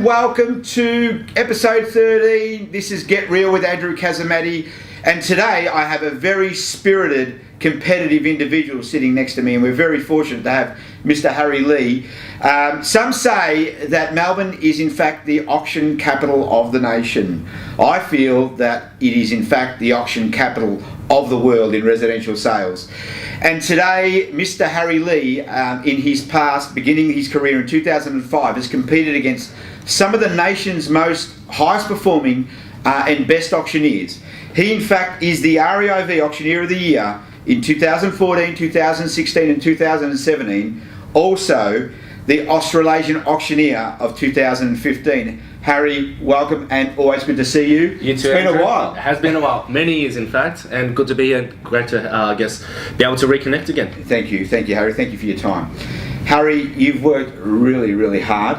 welcome to episode 13. This is Get Real with Andrew Casamatti, and today I have a very spirited, competitive individual sitting next to me, and we're very fortunate to have Mr. Harry Lee. Some say that Melbourne is in fact the auction capital of the nation. I feel that it is in fact the auction capital of the world in residential sales. And today, Mr. Harry Lee, in his past, beginning his career in 2005, has competed against some of the nation's most highest performing and best auctioneers. He in fact is the REIV Auctioneer of the Year in 2014, 2016 and 2017. Also, the Australasian Auctioneer of 2015. Harry, welcome, and always good to see you. You too, it's been Andrew. a while. It has been a while, many years in fact, and good to be here. Great to, be able to reconnect again. Thank you, Harry. Thank you for your time. Harry, you've worked really, really hard.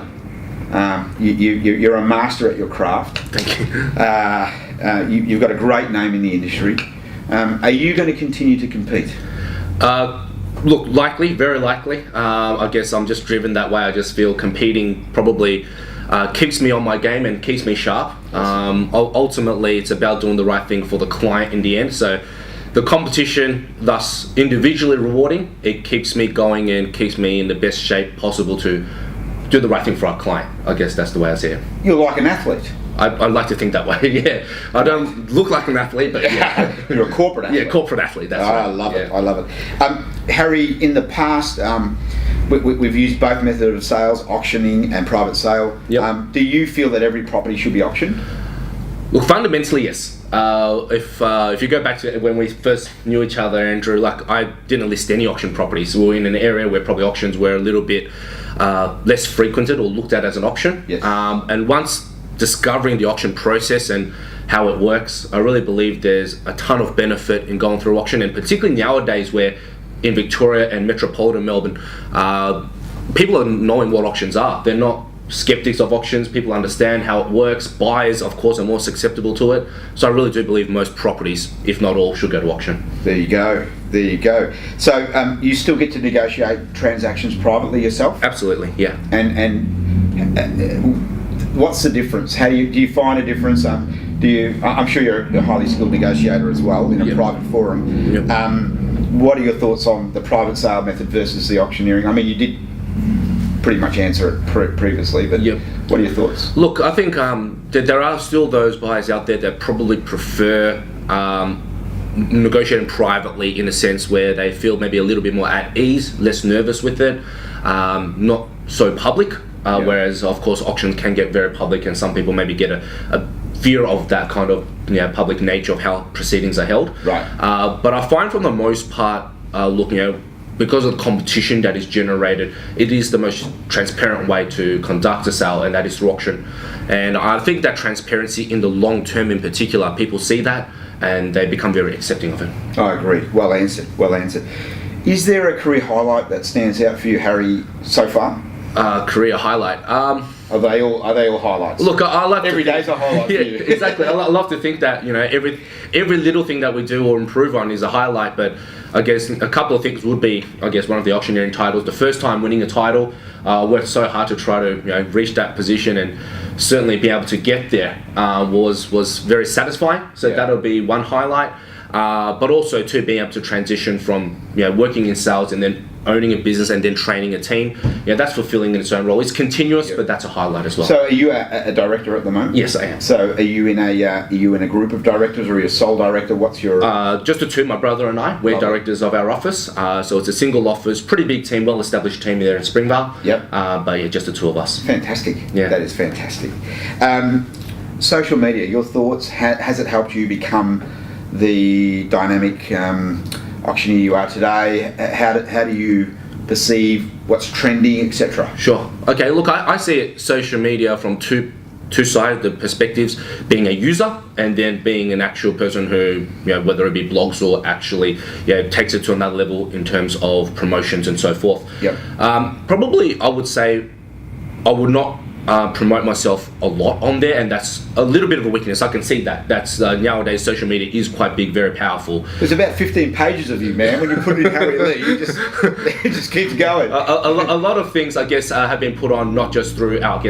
You're a master at your craft. Thank you. You've got a great name in the industry. Are you going to continue to compete? Look, likely, very likely. I guess I'm just driven that way. I just feel competing probably keeps me on my game and keeps me sharp. Ultimately, it's about doing the right thing for the client in the end. So the competition, thus individually rewarding, it keeps me going and keeps me in the best shape possible to do the right thing for our client. I guess that's the way I see it. You're like an athlete. I like to think that way, yeah. I don't look like an athlete, but yeah. You're a corporate athlete. Yeah, corporate athlete, that's right. I love it, I love it. Harry, in the past, we've used both methods of sales, auctioning and private sale. Yep. Do you feel that every property should be auctioned? Look, fundamentally, yes. If you go back to when we first knew each other, Andrew, like I didn't list any auction properties. We were in an area where probably auctions were a little bit less frequented or looked at as an auction. Yes. And once discovering the auction process and how it works, I really believe there's a ton of benefit in going through auction, and particularly nowadays where in Victoria and metropolitan Melbourne, people are knowing what auctions are. They're not skeptics of auctions. People understand how it works. Buyers, of course, are more susceptible to it. So I really do believe most properties, if not all, should go to auction. There you go. So you still get to negotiate transactions privately yourself? Absolutely, yeah. And what's the difference? Do you find a difference? I'm sure you're a highly skilled negotiator as well in a private forum. Yep. What are your thoughts on the private sale method versus the auctioneering? I mean, you did pretty much answer it previously, but what are your thoughts? Look, I think that there are still those buyers out there that probably prefer negotiating privately in a sense where they feel maybe a little bit more at ease, less nervous with it, not so public. Whereas, of course, auctions can get very public, and some people maybe get a fear of that kind of public nature of how proceedings are held. Right. But I find, for the most part, looking at because of the competition that is generated, it is the most transparent way to conduct a sale, and that is through auction. And I think that transparency in the long term, in particular, people see that and they become very accepting of it. I agree. Well answered. Is there a career highlight that stands out for you, Harry, so far? Career highlight. Are they all highlights? Look, I love every day's a highlight for you. Exactly. I love to think that every little thing that we do or improve on is a highlight. But I guess a couple of things would be, I guess, one of the auctioneering titles. The first time winning a title, worked so hard to try to reach that position, and certainly be able to get there was very satisfying. So that'll be one highlight. But also to being able to transition from working in sales and then owning a business and then training a team, that's fulfilling in its own role. It's continuous, but that's a highlight as well. So are you a director at the moment? Yes, I am. So are you in a group of directors, or are you a sole director? What's your... Just the two, my brother and I. We're directors of our office. So it's a single office, pretty big team, well-established team there in Springvale. Yep. But just the two of us. Fantastic. Yeah. That is fantastic. Social media, your thoughts, has it helped you become the dynamic auctioneer you are today? How do you perceive what's trending, etc.? Sure. Okay, look, I see it, social media, from two sides, the perspectives, being a user and then being an actual person who, whether it be blogs or actually takes it to another level in terms of promotions and so forth. Yep. Probably I would say I would not promote myself a lot on there, and that's a little bit of a weakness. I can see that. That's nowadays social media is quite big, very powerful. There's about 15 pages of you, man. When you put it in Harry Lee, it just keeps going. A lot of things, I guess, have been put on not just through our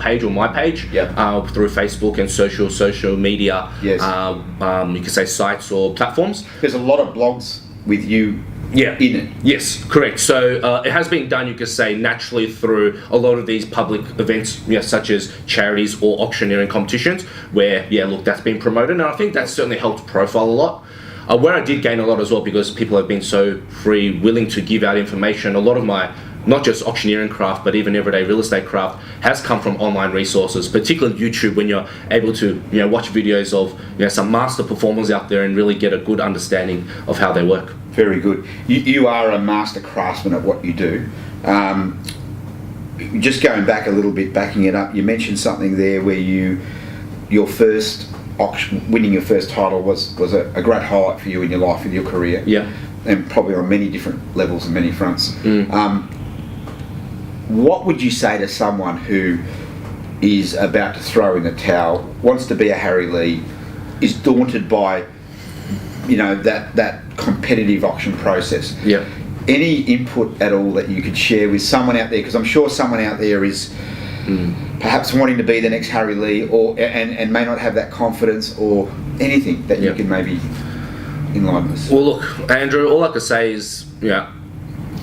page or my page, through Facebook and social media. Yes. You could say sites or platforms. There's a lot of blogs with you. Yeah. In it. Yes, correct. So it has been done, you could say, naturally through a lot of these public events, such as charities or auctioneering competitions, where, that's been promoted. And I think that's certainly helped profile a lot. Where I did gain a lot as well, because people have been so free, willing to give out information. A lot of my, not just auctioneering craft, but even everyday real estate craft, has come from online resources, particularly YouTube, when you're able to watch videos of some master performers out there and really get a good understanding of how they work. Very good. You are a master craftsman at what you do. Just going back a little bit, backing it up, you mentioned something there where your first auction, winning your first title was a great highlight for you in your life, in your career. Yeah. And probably on many different levels and many fronts. What would you say to someone who is about to throw in the towel, wants to be a Harry Lee, is daunted by that competitive auction process? Yeah. Any input at all that you could share with someone out there? Because I'm sure someone out there is perhaps wanting to be the next Harry Lee, and may not have that confidence, or anything that you can maybe enlighten us. Well, look, Andrew, all I could say is,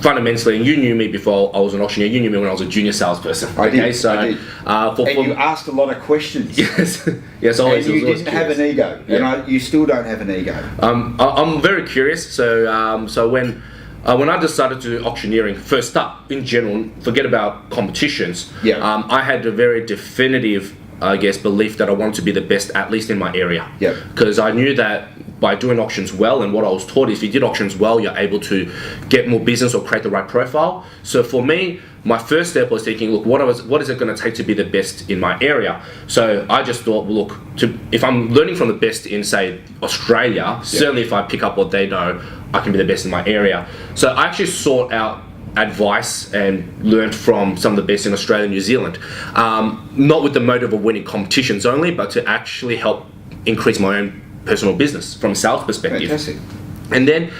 fundamentally, and you knew me before I was an auctioneer. You knew me when I was a junior salesperson. I did. And you asked a lot of questions. Yes, always. And you didn't have an ego, and you still don't have an ego. I'm very curious. So when I decided to do auctioneering, first up in general, forget about competitions. I had a very definitive, I guess, belief that I wanted to be the best, at least in my area. Because I knew that by doing auctions well, and what I was taught is if you did auctions well, you're able to get more business or create the right profile. So for me, my first step was thinking, look, what is it going to take to be the best in my area? So I just thought, well, look, if I'm learning from the best in, say, Australia, certainly if I pick up what they know, I can be the best in my area. So I actually sought out advice and learned from some of the best in Australia and New Zealand, not with the motive of winning competitions only, but to actually help increase my own personal business from a sales perspective. Fantastic. And then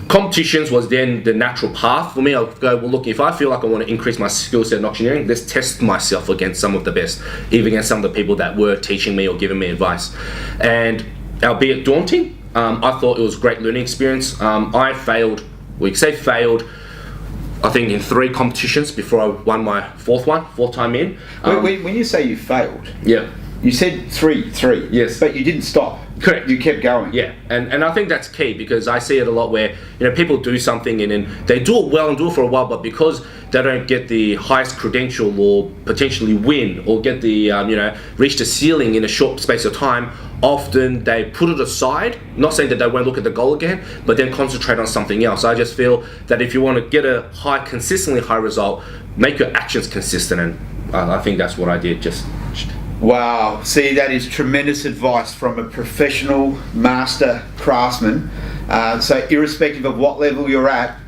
competitions was then the natural path for me. I'll go, well, look, if I feel like I want to increase my skill set in auctioneering, let's test myself against some of the best, even against some of the people that were teaching me or giving me advice. And albeit daunting, I thought it was a great learning experience. I failed, I think in 3 competitions before I won my fourth time in. When you say you failed, you said three. Yes. But you didn't stop. Correct. You kept going. Yeah, and I think that's key, because I see it a lot where people do something and then they do it well and do it for a while, but because they don't get the highest credential or potentially win or get the reach the ceiling in a short space of time, often they put it aside. Not saying that they won't look at the goal again, but then concentrate on something else. I just feel that if you want to get a consistently high result, make your actions consistent, and I think that's what I did. Wow, see, that is tremendous advice from a professional master craftsman. So irrespective of what level you're at,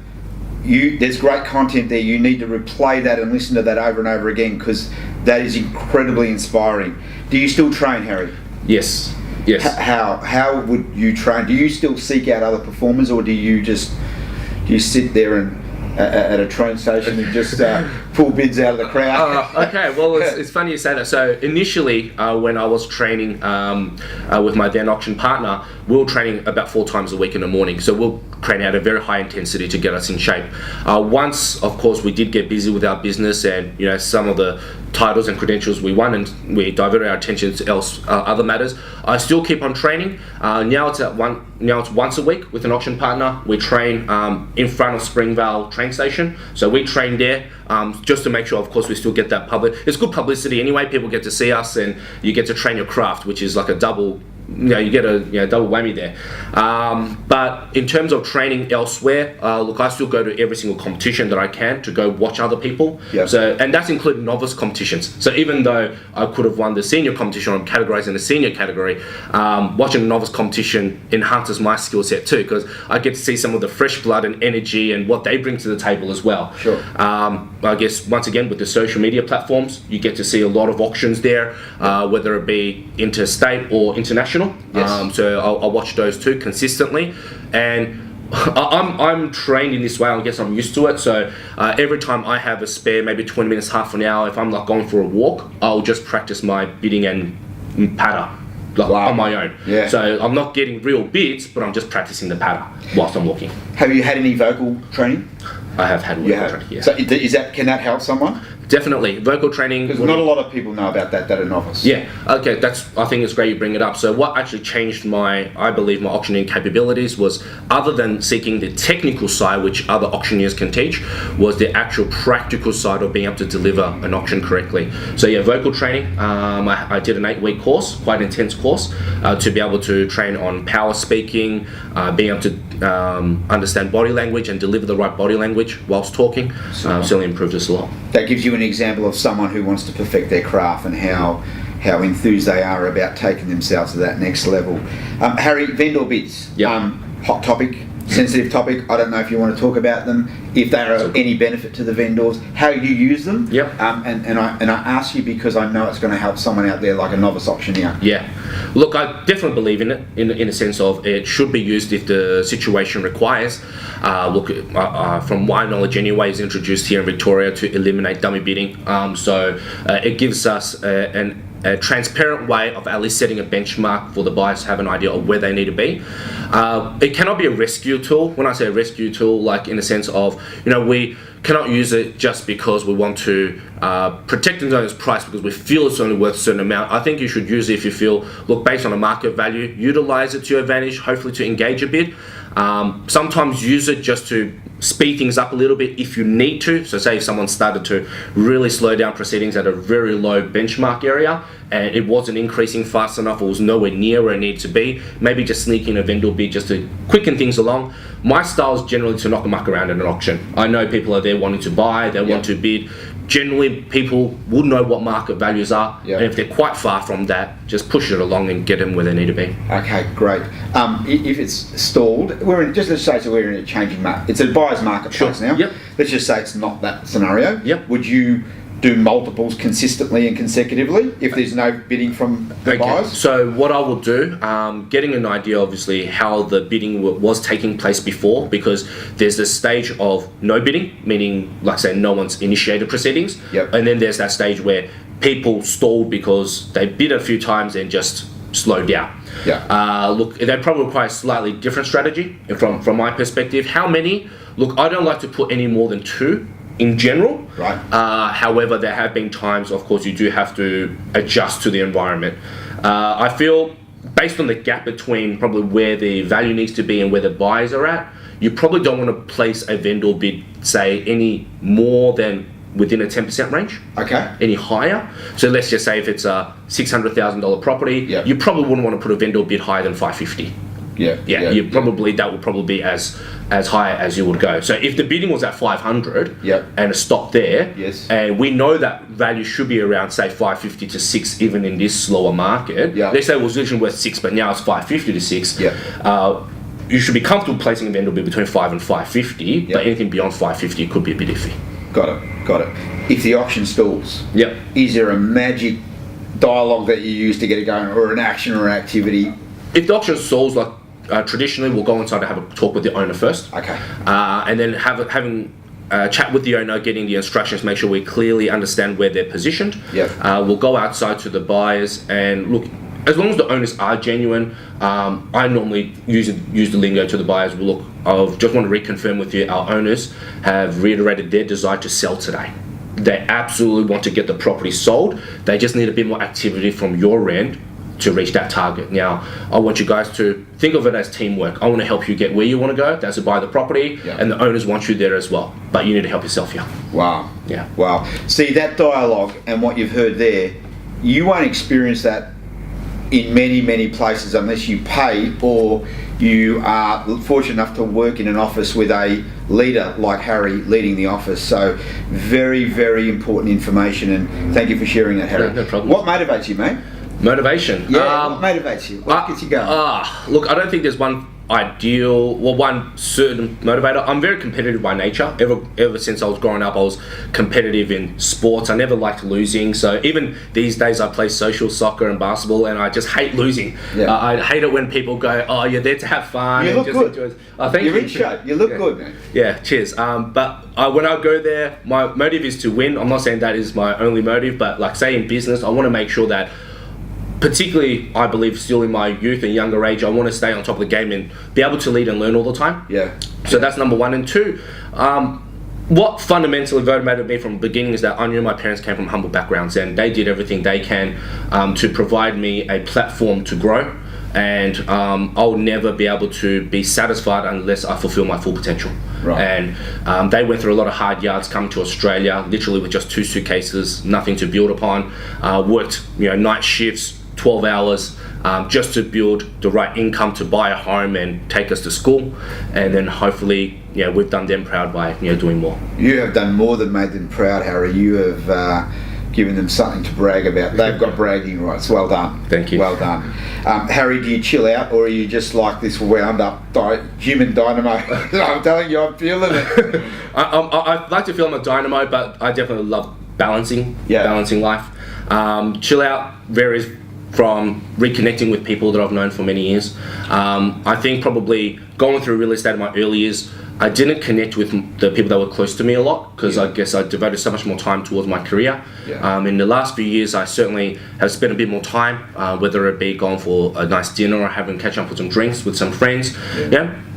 there's great content there. You need to replay that and listen to that over and over again, because that is incredibly inspiring. Do you still train, Harry? Yes. How would you train? Do you still seek out other performers, or do you sit there and at a train station and just pull bids out of the crowd? Okay, well, it's funny you say that. So initially, when I was training with my then auction partner, we were training about 4 times a week in the morning. So we'll train at a very high intensity to get us in shape. Once, of course, we did get busy with our business, and some of the titles and credentials we won, and we diverted our attention to other matters, I still keep on training. Now it's once a week with an auction partner. We train in front of Springvale train station. So we train there just to make sure, of course, we still get that public. It's good publicity anyway. People get to see us, and you get to train your craft, which is like a double. You get a double whammy there. But in terms of training elsewhere, look, I still go to every single competition that I can to go watch other people. So, and that's including novice competitions. So even though I could have won the senior competition, I'm categorized in the senior category, watching a novice competition enhances my skill set too, because I get to see some of the fresh blood and energy and what they bring to the table as well. Sure. I guess once again with the social media platforms, you get to see a lot of auctions there, whether it be interstate or international. Yes. So I'll watch those two consistently, and I'm trained in this way. I guess I'm used to it. So every time I have a spare, maybe 20 minutes, half an hour, if I'm like going for a walk, I'll just practice my bidding and patter. Like, wow. On my own. Yeah. So I'm not getting real bids, but I'm just practicing the patter whilst I'm walking. Have you had any vocal training? I have had vocal training, yeah. So can that help someone? Definitely. Vocal training. Because not a lot of people know about that are novice. Yeah, okay, I think it's great you bring it up. So what actually changed I believe my auctioneering capabilities was, other than seeking the technical side, which other auctioneers can teach, was the actual practical side of being able to deliver an auction correctly. So yeah, vocal training, I did an 8-week course, quite an intense course, to be able to train on power speaking, being able to understand body language and deliver the right body language whilst talking. Certainly improved us a lot. That gives you an example of someone who wants to perfect their craft and how enthused they are about taking themselves to that next level. Harry, vendor bids. Yep. Hot topic, sensitive topic. I don't know if you want to talk about them, if they are any benefit to the vendors, how you use them. Yep. And I ask you because I know it's going to help someone out there like a novice auctioneer. Yeah. Look, I definitely believe in it, in a sense of it should be used if the situation requires. From my knowledge anyway, is introduced here in Victoria to eliminate dummy bidding. So it gives us a transparent way of at least setting a benchmark for the buyers to have an idea of where they need to be. It cannot be a rescue tool. When I say a rescue tool, like in the sense of, we cannot use it just because we want to protect the owner's price because we feel it's only worth a certain amount. I think you should use it if you feel, based on a market value, utilize it to your advantage, hopefully to engage a bid. Sometimes use it just to speed things up a little bit if you need to. So say if someone started to really slow down proceedings at a very low benchmark area and it wasn't increasing fast enough or was nowhere near where it needed to be, maybe just sneak in a vendor bid just to quicken things along. My style is generally to knock a muck around at an auction. I know people are there wanting to buy, they want to bid. Generally, people would know what market values are, and if they're quite far from that, just push it along and get them where they need to be. Okay, great. If it's stalled, let's say we're in a changing market. It's a buyer's marketplace now. Yep. Let's just say it's not that scenario. Yep. Would you do multiples consistently and consecutively if there's no bidding from the buyers? So what I will do, getting an idea obviously how the bidding was taking place before, because there's this stage of no bidding, meaning like say no one's initiated proceedings, and then there's that stage where people stalled because they bid a few times and just slowed down. They probably require a slightly different strategy from my perspective. How many? Look, I don't like to put any more than 2 in general. Right. However, there have been times, of course, you do have to adjust to the environment. I feel, based on the gap between probably where the value needs to be and where the buyers are at, you probably don't want to place a vendor bid, say, any more than within a 10% range. Okay. Any higher. So let's just say if it's a $600,000 property, you probably wouldn't want to put a vendor bid higher than $550,000. That would probably be as high as you would go. So if the bidding was at 500 and it stopped there, and we know that value should be around say 550 to 6 even in this slower market. Let's say it was originally worth 6 but now it's 550 to 6. You should be comfortable placing a vendor bid between 5 and 550, but anything beyond 550 could be a bit iffy. Got it. If the auction stalls, is there a magic dialogue that you use to get it going, or an action or an activity? If the auction stalls, traditionally we'll go inside to have a talk with the owner first. Okay. And then having a chat with the owner, getting the instructions, make sure we clearly understand where they're positioned. We'll go outside to the buyers and look, as long as the owners are genuine, I normally use the lingo to the buyers. Look, I just want to reconfirm with you, our owners have reiterated their desire to sell today. They absolutely want to get the property sold. They just need a bit more activity from your end to reach that target. Now, I want you guys to think of it as teamwork. I want to help you get where you want to go. That's to buy the property, and the owners want you there as well. But you need to help yourself here. Wow. Yeah. Wow. See, that dialogue and what you've heard there, you won't experience that in many places unless you pay or you are fortunate enough to work in an office with a leader like Harry leading the office. So very important information, and thank you for sharing that, Harry. No problem. What motivates you, mate? Motivation. What motivates you? What gets you going? Look, I don't think there's one ideal, well, one certain motivator. I'm very competitive by nature. Ever since I was growing up, I was competitive in sports. I never liked losing. So even these days, I play social soccer and basketball, and I just hate losing. Yeah. I hate it when people go, "Oh, you're there to have fun." You and look just good. enjoy it. Oh, thank you. You're in shape. You look good, man. Yeah, cheers. But when I go there, my motive is to win. I'm not saying that is my only motive, but like say in business, I want to make sure that, particularly I believe still in my youth and younger age, I want to stay on top of the game and be able to lead and learn all the time. Yeah. So that's number one. And two, what fundamentally motivated me from the beginning is that I knew my parents came from humble backgrounds and they did everything they can to provide me a platform to grow. And I'll never be able to be satisfied unless I fulfill my full potential. Right. And they went through a lot of hard yards coming to Australia, literally with just 2 suitcases, nothing to build upon. Worked, night shifts, 12 hours, just to build the right income to buy a home and take us to school. And then hopefully, we've done them proud by doing more. You have done more than made them proud, Harry. You have given them something to brag about. They've got bragging rights. Well done. Thank you. Well done. Harry, do you chill out, or are you just like this wound up human dynamo? I'm telling you, I'm feeling it. I like to feel I'm a dynamo, but I definitely love balancing life. Chill out varies from reconnecting with people that I've known for many years. I think probably going through real estate in my early years, I didn't connect with the people that were close to me a lot because I guess I devoted so much more time towards my career. In the last few years, I certainly have spent a bit more time, whether it be going for a nice dinner or having catch up with some drinks with some friends.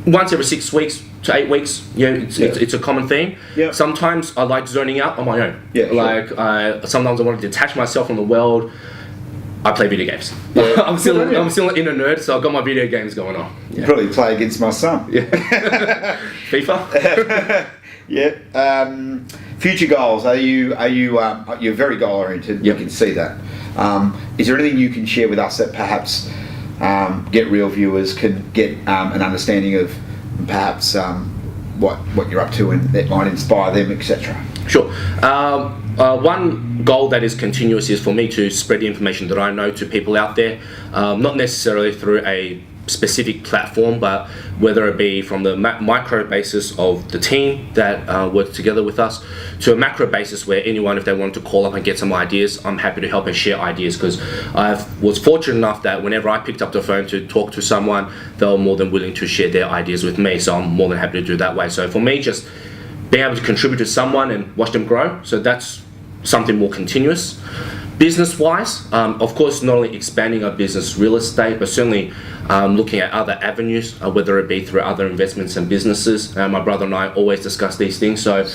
Once every 6 weeks to 8 weeks, it's a common theme. Sometimes I like zoning out on my own. Sometimes I want to detach myself from the world. I play video games. I'm still an inner nerd, so I've got my video games going on. You probably play against my son. FIFA. Future goals. You're very goal oriented. You can see that. Is there anything you can share with us that perhaps Get Real viewers can get an understanding of perhaps what you're up to and that might inspire them, etc.? Sure. One goal that is continuous is for me to spread the information that I know to people out there, not necessarily through a specific platform, but whether it be from the micro basis of the team that works together with us to a macro basis where anyone, if they want to call up and get some ideas, I'm happy to help and share ideas, because I was fortunate enough that whenever I picked up the phone to talk to someone, they were more than willing to share their ideas with me, so I'm more than happy to do that way. So for me, just being able to contribute to someone and watch them grow, so that's something more continuous. Business-wise, of course, not only expanding our business real estate, but certainly looking at other avenues, whether it be through other investments and businesses. My brother and I always discuss these things, so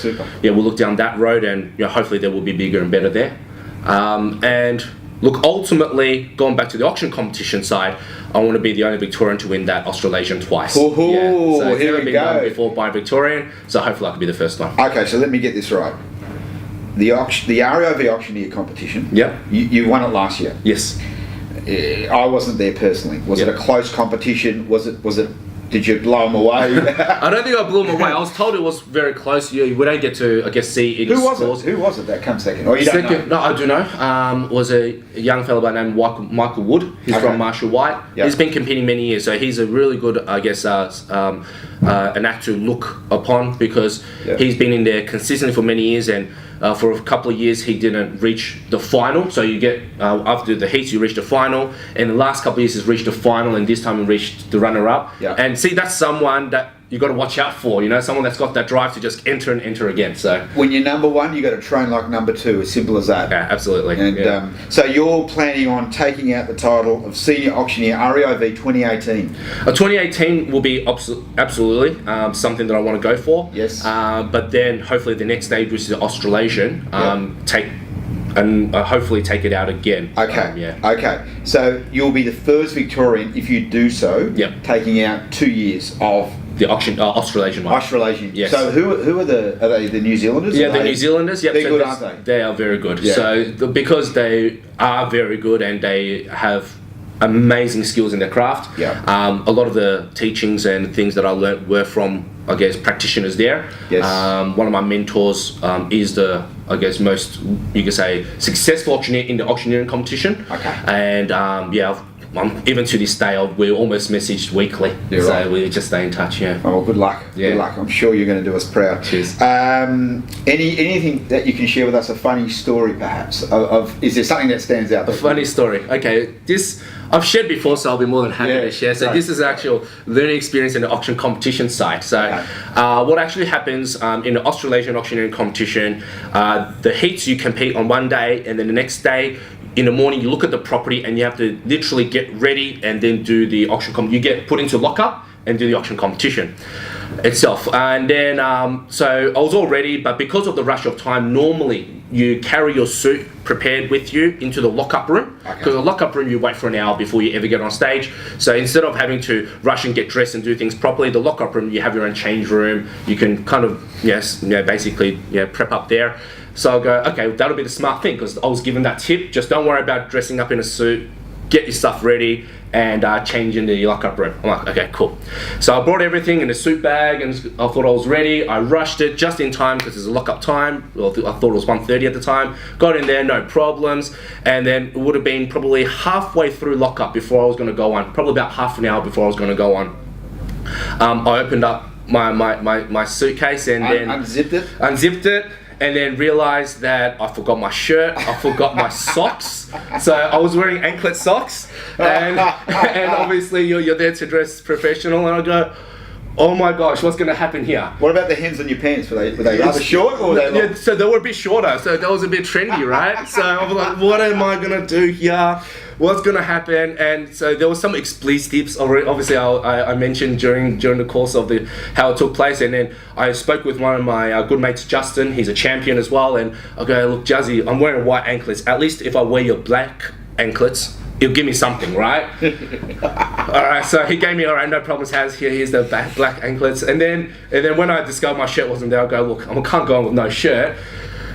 we'll look down that road, and hopefully there will be bigger and better there. And look, ultimately, going back to the auction competition side, I want to be the only Victorian to win that Australasian twice. So it's here never we been go. done before by a Victorian, so hopefully I can be the first one. Okay, so let me get this right. The ROV Auctioneer competition. You won it last year. Yes. I wasn't there personally. Was it a close competition? Was it? Did you blow them away? I don't think I blew them away. I was told it was very close. We don't get to, I guess, see any scores. Who was it that comes second? Or you don't know? No, I do know. Was a young fellow by the name of Michael Wood. He's from Marshall White. He's been competing many years, so he's a really good, I guess, an act to look upon, because he's been in there consistently for many years, and for a couple of years he didn't reach the final. So you get after the heats you reach the final, and the last couple of years he's reached the final, and this time he reached the runner-up. And see, that's someone that you got to watch out for, someone that's got that drive to just enter and enter again. So when you're number one, you got to train like number two. As simple as that. Yeah, absolutely. And so you're planning on taking out the title of Senior Auctioneer REIV 2018. 2018 will be absolutely something that I want to go for. Yes. But then hopefully the next stage, which is the Australasian, hopefully take it out again. Okay. Okay. So you'll be the first Victorian, if you do so, taking out 2 years of the Australasian one. Australasian. Yes. So who are they the New Zealanders? Yeah, the New Zealanders. Yep. They're good, aren't they? They are very good. So because they are very good and they have amazing skills in their craft. A lot of the teachings and things that I learnt were from, I guess, practitioners there. One of my mentors is the, I guess, most, you could say, successful auctioneer in the auctioneering competition. And I've even to this day, we're almost messaged weekly. Yeah, so right. we just stay in touch. Yeah. Oh, well, good luck. Yeah. Good luck. I'm sure you're going to do us proud. Cheers. Anything that you can share with us, a funny story perhaps, of is there something that stands out? A funny story. Okay, this I've shared before, so I'll be more than happy Yeah, to share. So right. this is actual learning experience in the auction competition side. So what actually happens in the Australasian auctioneering competition, the heats you compete on one day, and then the next day in the morning you look at the property and you have to literally get ready and then do the auction. You get put into lockup and do the auction competition itself. And then so I was all ready, but because of the rush of time, normally you carry your suit prepared with you into the lockup room, because the lockup room you wait for an hour before you ever get on stage. So instead of having to rush and get dressed and do things properly, the lockup room you have your own change room. You can kind of basically prep up there. So I'll go, okay, that'll be the smart thing, because I was given that tip. Just don't worry about dressing up in a suit. Get your stuff ready and change into the lockup room. I'm like, okay, cool. So I brought everything in a suit bag and I thought I was ready. I rushed it just in time because there's a lockup time. Well, I thought it was 1:30 at the time. Got in there, no problems. And then it would have been probably halfway through lockup before I was going to go on. Probably about half an hour before I was going to go on. I opened up my suitcase and then unzipped it. And then realized that I forgot my shirt, I forgot my socks. So I was wearing anklet socks, and obviously you're there to dress professional. And I go, oh my gosh, what's going to happen here? What about the hems on your pants? Were they rather short or were they long? Yeah, so they were a bit shorter, so that was a bit trendy, right? So I was like, what am I going to do here? What's going to happen? And so there was some expletives already. Obviously, I mentioned during the course of how it took place, and then I spoke with one of my good mates, Justin. He's a champion as well, and I go, look, Juzzy, I'm wearing white anklets. At least if I wear your black anklets, it'll give me something, right? Alright, so he gave me, alright, no problems, here's the black anklets. And then when I discovered my shirt wasn't there, I go, look, I can't go on with no shirt.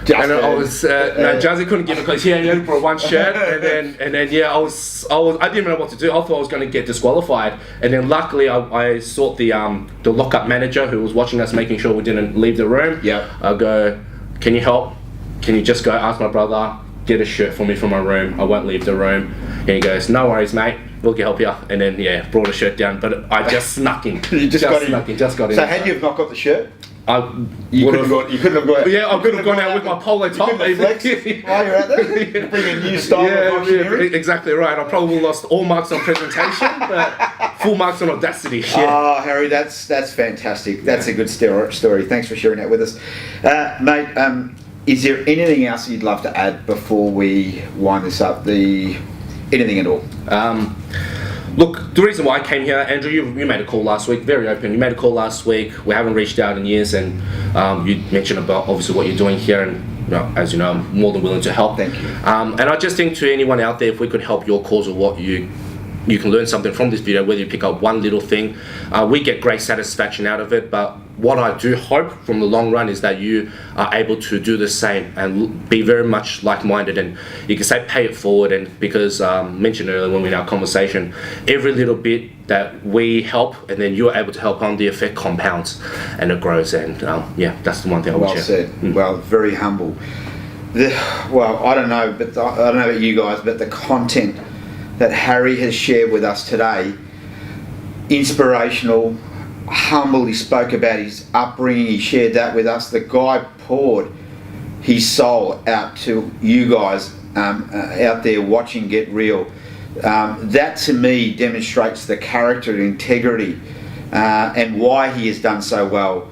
And I was Jazzy couldn't give it because he only brought one shirt, and then I didn't even know what to do. I thought I was going to get disqualified, and then luckily I sought the lockup manager who was watching us, making sure we didn't leave the room. Yeah. I go, can you help? Can you just go ask my brother, get a shirt for me from my room? I won't leave the room. And he goes, no worries, mate. We'll help you. And then brought a shirt down, but I just snuck in. You just got in. So had you have not got the shirt? You couldn't have got. Yeah, I could have gone out with my polo top. While you're out there, bring a new style of auctioneering. Exactly right. I probably lost all marks on presentation, but full marks on audacity. Yeah. Oh, Harry, that's fantastic. That's a good story. Thanks for sharing that with us, mate. Is there anything else you'd love to add before we wind this up? Anything at all? Look, the reason why I came here, Andrew, you made a call last week, very open. You made a call last week. We haven't reached out in years, and you mentioned about obviously what you're doing here, and as you know, I'm more than willing to help. Thank you. And I just think to anyone out there, if we could help your cause or what you can learn something from this video, whether you pick up one little thing. We get great satisfaction out of it, but what I do hope from the long run is that you are able to do the same and be very much like-minded, and you can say pay it forward. And because mentioned earlier when we in our conversation, every little bit that we help and then you're able to help on, the effect compounds and it grows. And that's the one thing I would share. Well said. Well, very humble. I don't know about you guys, but the content that Harry has shared with us today, inspirational, humble. He spoke about his upbringing, he shared that with us. The guy poured his soul out to you guys out there watching Get Real. That to me demonstrates the character and integrity and why he has done so well.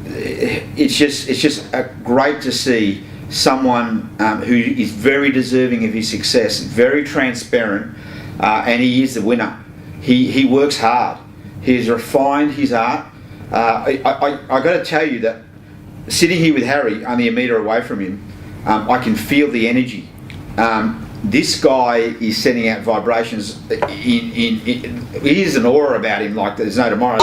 It's just great to see someone who is very deserving of his success, very transparent, and he is the winner. He works hard. He has refined his art. I got to tell you that sitting here with Harry, only a metre away from him, I can feel the energy. This guy is sending out vibrations. He is an aura about him like there's no tomorrow.